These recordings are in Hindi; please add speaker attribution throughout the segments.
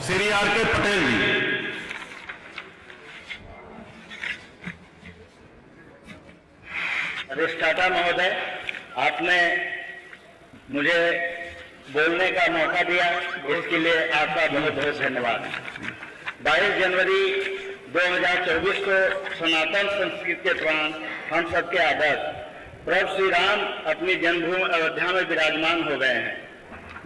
Speaker 1: श्री आर के पटेल जी।
Speaker 2: अधिष्ठाता महोदय, आपने मुझे बोलने का मौका दिया, इसके लिए आपका बहुत बहुत धन्यवाद। 22 जनवरी 2024 को सनातन संस्कृति के प्राण हम सबके आदर्श प्रभु श्री राम अपनी जन्मभूमि अयोध्या में विराजमान हो गए हैं,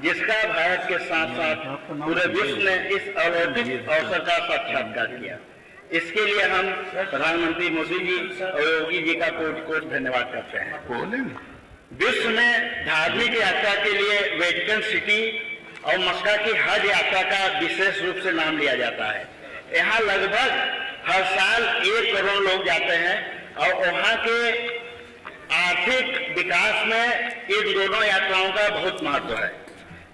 Speaker 2: जिसका भारत के साथ साथ पूरे विश्व ने इस अलौकिक अवसर का साक्षात्कार किया। इसके लिए हम प्रधानमंत्री मोदी जी और योगी जी का कोटि कोटि धन्यवाद करते हैं। विश्व में धार्मिक यात्रा के लिए वेटिकन सिटी और मक्का की हज यात्रा का विशेष रूप से नाम लिया जाता है। यहाँ लगभग हर साल 1 करोड़ लोग जाते हैं और वहाँ के आर्थिक विकास में इन दोनों यात्राओं का बहुत महत्व है।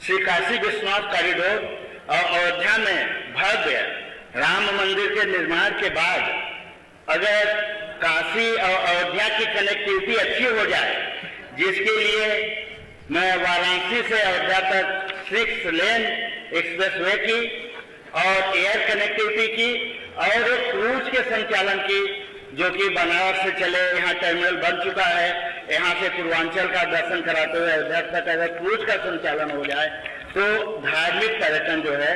Speaker 2: श्री काशी विश्वनाथ कॉरिडोर और अयोध्या में भव्य राम मंदिर के निर्माण के बाद अगर काशी और अयोध्या की कनेक्टिविटी अच्छी हो जाए, जिसके लिए मैं वाराणसी से अयोध्या तक 6 लेन एक्सप्रेसवे की और एयर कनेक्टिविटी की और एक क्रूज के संचालन की, जो कि बनारस से चले, यहाँ टर्मिनल बन चुका है, यहाँ से पूर्वांचल का दर्शन कराते हुए अयोध्या तक अगर क्रूज का संचालन हो जाए तो धार्मिक पर्यटन जो है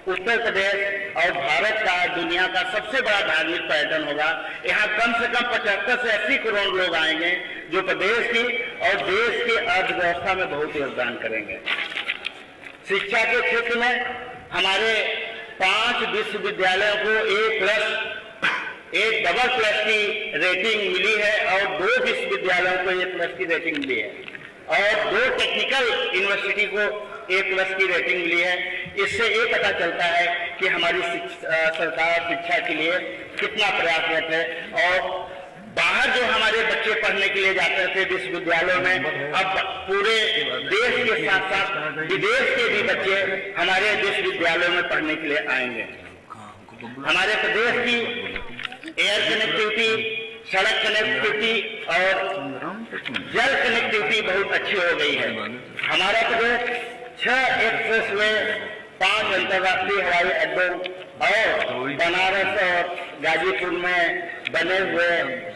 Speaker 2: उत्तर प्रदेश और भारत का दुनिया का सबसे बड़ा धार्मिक पर्यटन होगा। यहाँ कम से कम 75 से 80 करोड़ लोग आएंगे, जो प्रदेश की और देश की अर्थव्यवस्था में बहुत योगदान करेंगे। शिक्षा के क्षेत्र में हमारे 5 विश्वविद्यालयों को एक डबल प्लस की रेटिंग मिली है और 2 विश्वविद्यालयों को A+ की रेटिंग मिली है और 2 टेक्निकल यूनिवर्सिटी को A+ की रेटिंग मिली है। इससे ये पता चलता है कि हमारी सरकार शिक्षा के लिए कितना प्रयासरत है। और बाहर जो हमारे बच्चे पढ़ने के लिए जाते थे विश्वविद्यालयों में, अब पूरे देश के साथ साथ विदेश के भी बच्चे हमारे विश्वविद्यालयों में पढ़ने के लिए आएंगे। हमारे प्रदेश की एयर कनेक्टिविटी, सड़क कनेक्टिविटी और जल कनेक्टिविटी बहुत अच्छी हो गई है। हमारा प्रदेश 6 एक्सप्रेसवे, 5 अंतर्राष्ट्रीय हवाई अड्डों और बनारस और गाजीपुर में बने हुए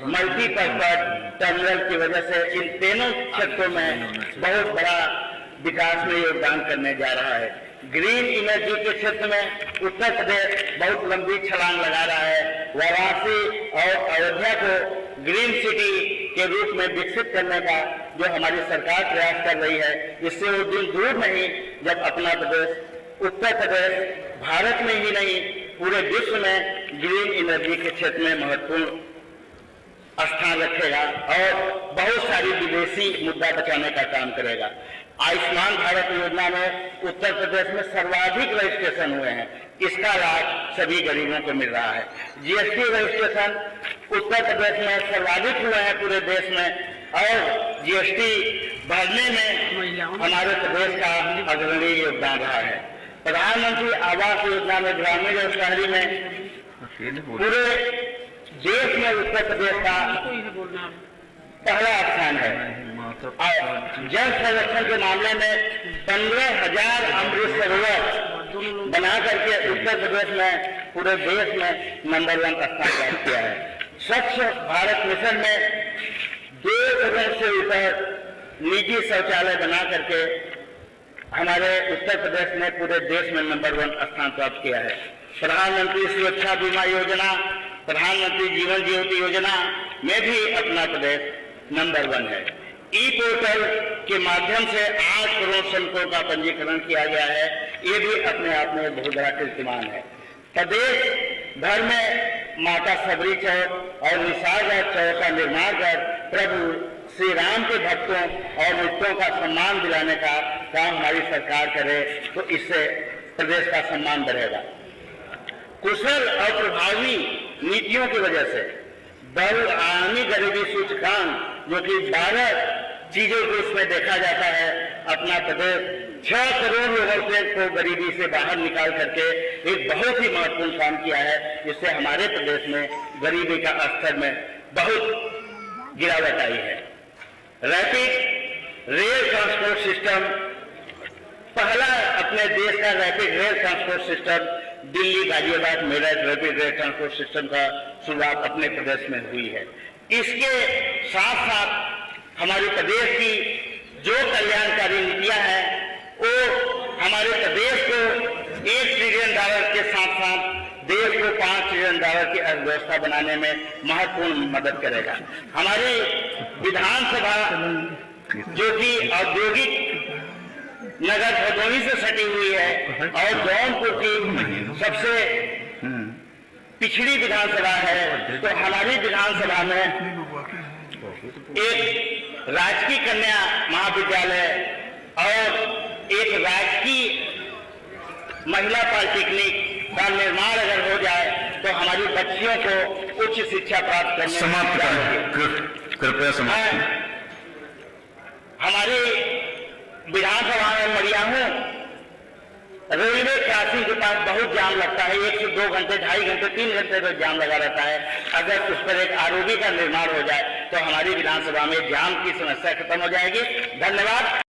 Speaker 2: मल्टीपर्पज टर्मिनल की वजह से इन तीनों क्षेत्रों में बहुत बड़ा विकास में योगदान करने जा रहा है। ग्रीन एनर्जी के क्षेत्र में उत्तर प्रदेश बहुत लंबी छलांग लगा रहा है। वाराणसी और अयोध्या को ग्रीन सिटी के रूप में विकसित करने का जो हमारी सरकार प्रयास कर रही है, इससे वो दिन दूर नहीं जब अपना प्रदेश उत्तर प्रदेश भारत में ही नहीं पूरे विश्व में ग्रीन एनर्जी के क्षेत्र में महत्वपूर्ण स्थान रखेगा और बहुत सारी विदेशी मुद्दा बचाने का काम करेगा। आयुष्मान भारत योजना में उत्तर प्रदेश में सर्वाधिक रजिस्ट्रेशन हुए हैं, इसका लाभ सभी गरीबों को मिल रहा है। जीएसटी रजिस्ट्रेशन उत्तर प्रदेश में सर्वाधिक हुए हैं पूरे देश में और जीएसटी भरने में हमारे प्रदेश का अग्रणी योगदान रहा है। प्रधानमंत्री आवास योजना में ग्रामीण और शहरी में पूरे देश में उत्तर प्रदेश का पहला स्थान है। और जल संरक्षण के मामले में 15,000 अमृत सरोवर बना करके उत्तर प्रदेश में पूरे देश में नंबर 1 स्थान प्राप्त किया है। स्वच्छ भारत मिशन में 2 करोड़ से ऊपर निजी शौचालय बना करके हमारे उत्तर प्रदेश ने पूरे देश में नंबर 1 स्थान प्राप्त किया है। प्रधानमंत्री सुरक्षा बीमा योजना, प्रधानमंत्री जीवन ज्योति योजना में भी अपना प्रदेश नंबर 1 है। ई पोर्टल के माध्यम से 8 करोड़ श्रमिकों का पंजीकरण किया गया है, ये भी अपने आप में बहुत बड़ा कीर्तिमान है। प्रदेश भर में माता सबरी चौक और निसारगढ़ चौक का निर्माण कर प्रभु श्री राम के भक्तों और मित्रों का सम्मान दिलाने का काम हमारी सरकार करे तो इससे प्रदेश का सम्मान बढ़ेगा। कुशल और प्रभावी नीतियों की वजह से बहुआयामी गरीबी सूचकांक, जो कि 12 चीजों को इसमें देखा जाता है, अपना प्रदेश 6 करोड़ लोगों को गरीबी से बाहर निकाल करके एक बहुत ही महत्वपूर्ण काम किया है, जिससे हमारे प्रदेश में गरीबी का स्तर में बहुत गिरावट आई है। रैपिड रेल ट्रांसपोर्ट सिस्टम पहला अपने देश का rapid rail transport system Delhi Ghaziabad Meerut rapid rail transport system का शुरुआत अपने प्रदेश में हुई है। इसके साथ साथ हमारे प्रदेश की जो कल्याणकारी नीतियां हैं वो हमारे प्रदेश को $1 ट्रिलियन के साथ साथ देश को $5 ट्रिलियन की अर्थव्यवस्था बनाने में महत्वपूर्ण मदद करेगा। हमारी विधानसभा जो कि औद्योगिक नगर भदोही से सटी हुई है और जौनपुर की सबसे पिछड़ी विधानसभा है, तो हमारी विधानसभा में एक राजकीय कन्या महाविद्यालय और एक राजकीय महिला पॉलिटेक्निक का निर्माण अगर हो जाए तो हमारी बच्चियों को उच्च शिक्षा प्राप्त करने
Speaker 1: समाप्त करें, कृपया समाप्त।
Speaker 2: हमारी विधानसभा में मरिया हूं, रेलवे क्रॉसिंग के पास बहुत जाम लगता है, 1 से 2 घंटे 2.5 घंटे 3 घंटे तक जाम लगा रहता है। अगर उस पर एक आरओबी का निर्माण हो जाए तो हमारी विधानसभा में जाम की समस्या खत्म हो जाएगी। धन्यवाद।